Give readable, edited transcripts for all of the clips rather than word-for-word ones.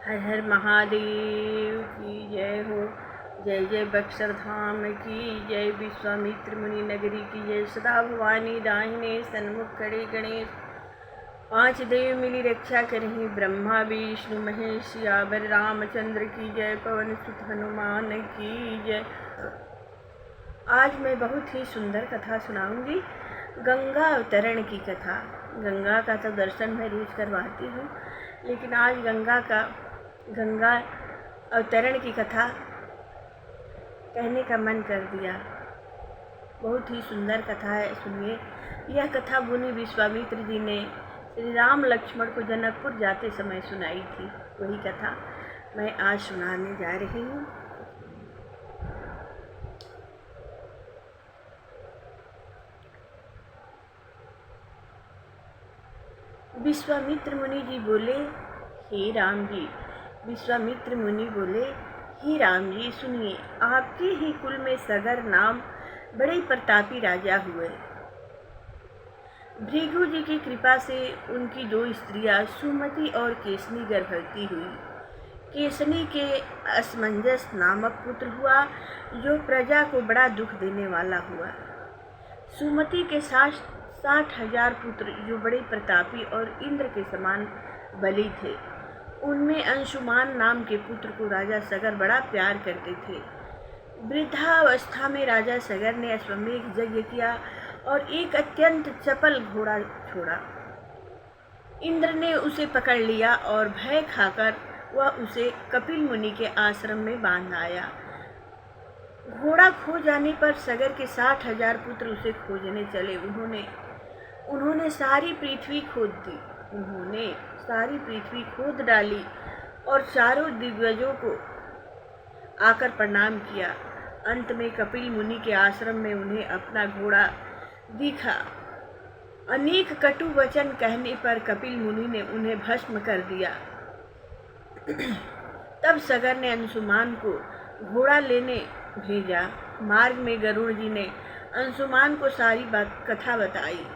हर हर महादेव की जय हो। जय जय बक्सर धाम की जय। विश्वामित्र मुनि नगरी की जय। सदा भवानी दाहिने सन्मुख खड़े गणेश। पांच देव मिली रक्षा करही। ब्रह्मा विष्णु महेश सियावर रामचंद्र की जय। पवन सुत हनुमान की जय। आज मैं बहुत ही सुंदर कथा सुनाऊंगी, गंगा अवतरण की कथा। गंगा का तो दर्शन मैं रोज करवाती हूँ, लेकिन आज गंगा अवतरण की कथा कहने का मन कर दिया। बहुत ही सुंदर कथा है, सुनिए। यह कथा मुनि विश्वामित्र जी ने श्री राम लक्ष्मण को जनकपुर जाते समय सुनाई थी। वही कथा मैं आज सुनाने जा रही हूँ। विश्वामित्र मुनि जी बोले, हे राम जी। विश्वामित्र मुनि बोले, हे राम जी सुनिए, आपके ही कुल में सगर नाम बड़े प्रतापी राजा हुए। भृगु जी की कृपा से उनकी दो स्त्रियां सुमति और केसनी गर्भवती हुई। केसनी के असमंजस नामक पुत्र हुआ, जो प्रजा को बड़ा दुख देने वाला हुआ। सुमति के 60,000 पुत्र, जो बड़े प्रतापी और इंद्र के समान बलि थे। उनमें अंशुमान नाम के पुत्र को राजा सगर बड़ा प्यार करते थे। वृद्धावस्था में राजा सगर ने अश्वमेघ यज्ञ किया और एक अत्यंत चपल घोड़ा छोड़ा। इंद्र ने उसे पकड़ लिया और भय खाकर वह उसे कपिल मुनि के आश्रम में बांध आया। घोड़ा खो जाने पर सगर के 60,000 पुत्र उसे खोजने चले। उन्होंने सारी पृथ्वी खोद दी। उन्होंने सारी पृथ्वी खोद डाली और चारों दिग्गजों को आकर प्रणाम किया। अंत में कपिल मुनि के आश्रम में उन्हें अपना घोड़ा दिखा। अनेक कटु वचन कहने पर कपिल मुनि ने उन्हें भस्म कर दिया। तब सगर ने अंशुमान को घोड़ा लेने भेजा। मार्ग में गरुड़ जी ने अंशुमान को सारी कथा बताई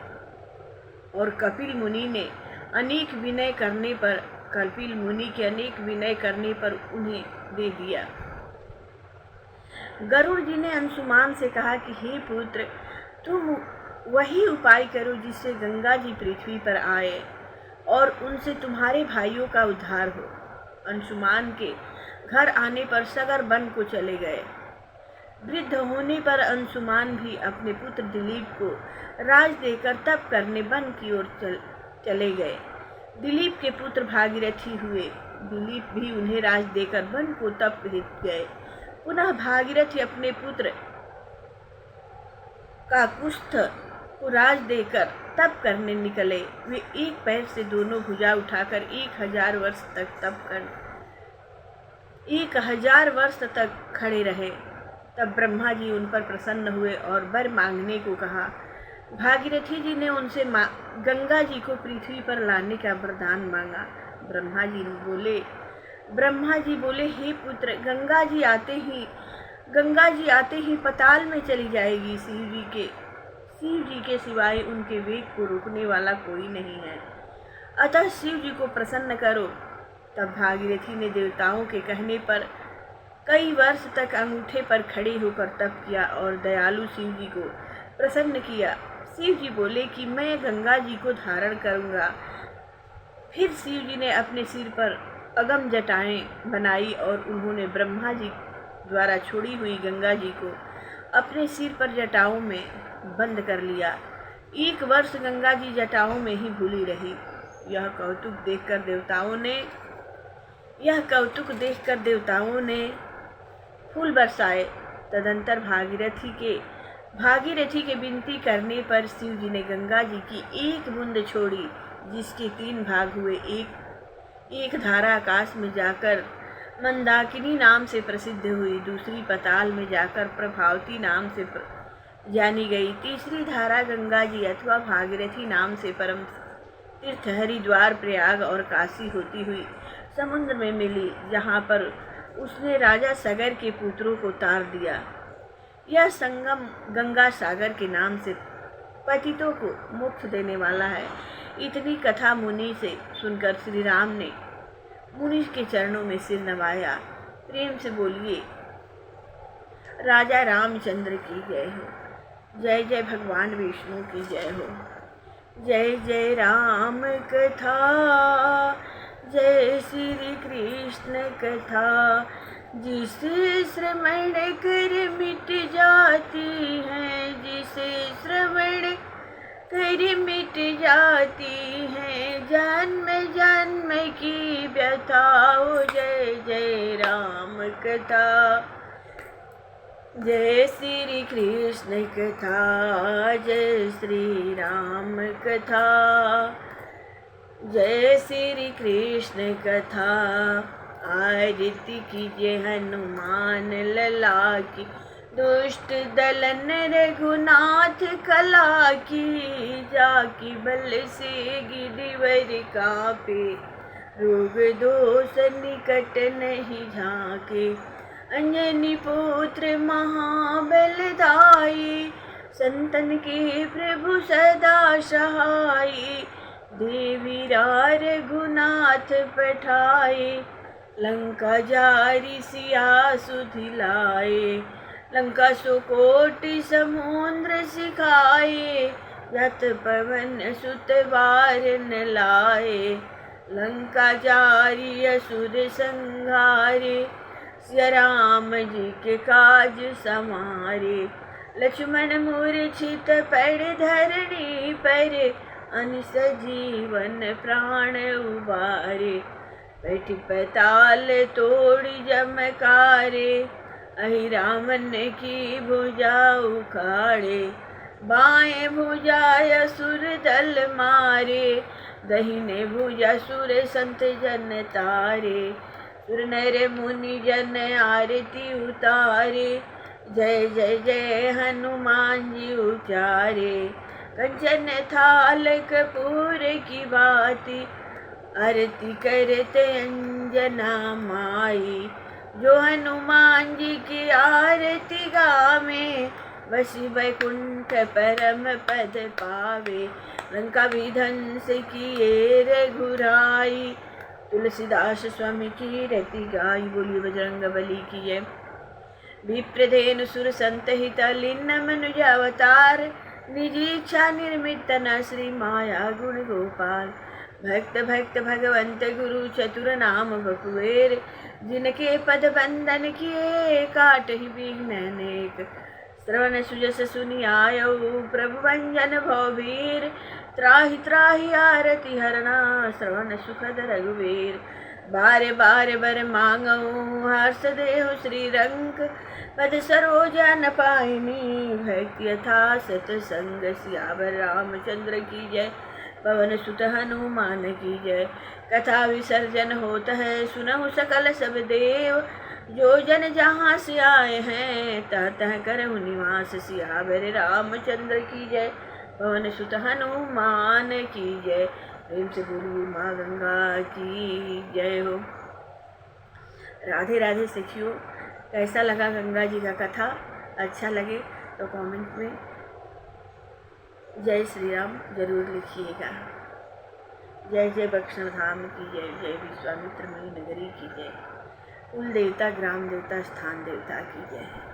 और कपिल मुनि के अनेक विनय करने पर उन्हें दे दिया। गरुड़ जी ने अंशुमान से कहा कि हे पुत्र, तुम वही उपाय करो जिससे गंगा जी पृथ्वी पर आए और उनसे तुम्हारे भाइयों का उद्धार हो। अंशुमान के घर आने पर सगर वन को चले गए। वृद्ध होने पर अंशुमान भी अपने पुत्र दिलीप को राज देकर तप करने वन की ओर चले गए। दिलीप के पुत्र भागीरथी हुए। दिलीप भी उन्हें राज देकर वन को तप गए। पुनः भागीरथी अपने पुत्र काकुस्थ को राज देकर तप करने निकले। वे एक पैर से दोनों भुजा उठाकर 1000 वर्ष तक खड़े रहे। तब ब्रह्मा जी उन पर प्रसन्न हुए और वर मांगने को कहा। भागीरथी जी ने उनसे गंगा जी को पृथ्वी पर लाने का वरदान मांगा। ब्रह्मा जी बोले, हे पुत्र, गंगा जी आते ही पताल में चली जाएगी। शिव जी के सिवाय उनके वेग को रोकने वाला कोई नहीं है, अतः शिव जी को प्रसन्न करो। तब भागीरथी ने देवताओं के कहने पर कई वर्ष तक अंगूठे पर खड़े होकर तप किया और दयालु शिव जी को प्रसन्न किया। शिव जी बोले कि मैं गंगा जी को धारण करूंगा। फिर शिव जी ने अपने सिर पर अगम जटाएं बनाई और उन्होंने ब्रह्मा जी द्वारा छोड़ी हुई गंगा जी को अपने सिर पर जटाओं में बंद कर लिया। 1 वर्ष गंगा जी जटाओं में ही भूली रही। यह कौतुक देखकर देवताओं ने फूल बरसाए। तदंतर भागीरथी के विनती करने पर शिव जी ने गंगा जी की एक बूंद छोड़ी, जिसके 3 भाग हुए। एक धारा आकाश में जाकर मंदाकिनी नाम से प्रसिद्ध हुई, दूसरी पताल में जाकर प्रभावती नाम से जानी गई, तीसरी धारा गंगा जी अथवा भागीरथी नाम से परम तीर्थ हरिद्वार, प्रयाग और काशी होती हुई समुद्र में मिली, जहाँ पर उसने राजा सगर के पुत्रों को तार दिया। यह संगम गंगा सागर के नाम से पतितों को मोक्ष देने वाला है। इतनी कथा मुनि से सुनकर श्री राम ने मुनि के चरणों में सिर नवाया। प्रेम से बोलिए, राजा रामचंद्र की जय हो। जय जय भगवान विष्णु की जय हो। जय जय राम कथा, जय श्री कृष्ण कथा। जिसे श्रवण कर मिट जाती है, जिसे श्रवण कर मिट जाती है जन्म जन्म की व्यथा। हो जय जय राम कथा, जय श्री कृष्ण कथा, जय श्री राम कथा, जय श्री कृष्ण कथा। आरती कीजिए हनुमान लला की, दुष्ट दलन रघुनाथ कला की। जाकी बल से गिरवर कापे, रोग दोष निकट नहीं झाके। अंजनी पुत्र महाबलदाई, संतन के प्रभु सदा सहाई। देवी रघुनाथ पठाए, लंका जारी सिया सुधिलाए। लंका सुकोटि समुद्र सिखाए, यत पवन सुत बार न लाए। लंका जारी असुर संहारे, सिया राम जी के काज समारे। लक्ष्मण मूर्छित पड़ धरणी पर, अनिस जीवन प्राण उबारे। बैठ पताल तोड़ी जमकारे, अहि रामन की भुजा उखाड़े। बाएं भुजा असुर दल मारे, दहिने भुजा सुर संत जन तारे। सुर नर मुनि जन आरती उतारे, जय जय जय हनुमान जी उचारे। कंचन थाल कपूर की बाती, आरती करते अंजना माई। जो हनुमान जी की आरती गावे, वसी वैकुंठ परम पद पावे। लंका विध्वंस किए रघुराई, तुलसीदास स्वामी की रति गाई। बोलिए बजरंग बली की जय। विप्रधेनु सुर संत हित लीन मनुज अवतार, निजी इच्छा निर्मित न श्री माया गुण गोपाल। भक्त भक्त भगवंत गुरु चतुर नाम बपुएर, जिनके पद बंदन किए काट ही विघ्न अनेक। श्रवण सुजस सुनि आयौ, प्रभु भंजन भवभीर। त्राहि त्राहि आरती हरणा, श्रवण सुखद रघुवीर। बारे बारे बर मांगऊ, हर्ष देहु श्री रंग। पद सरोज न पाइनी, भक्ति यथा सतसंग। सियावर रामचंद्र की जय, पवन सुत हनुमान की जय। कथा विसर्जन होत है, सुनहु सकल सब देव। जो जन जहाँ से आए हैं, तह तह करहु निवास। सियावर रामचंद्र की जय, पवन सुत हनुमान की जय। प्रेम से बोलिए माँ गंगा की जय हो। राधे राधे सखियों, कैसा लगा गंगा जी का कथा? अच्छा लगे तो कमेंट में जय श्री राम जरूर लिखिएगा। जय जय बक्सर धाम की जय, जय विश्वामित्र मई नगरी की जय। कुल देवता, ग्राम देवता, स्थान देवता की जय।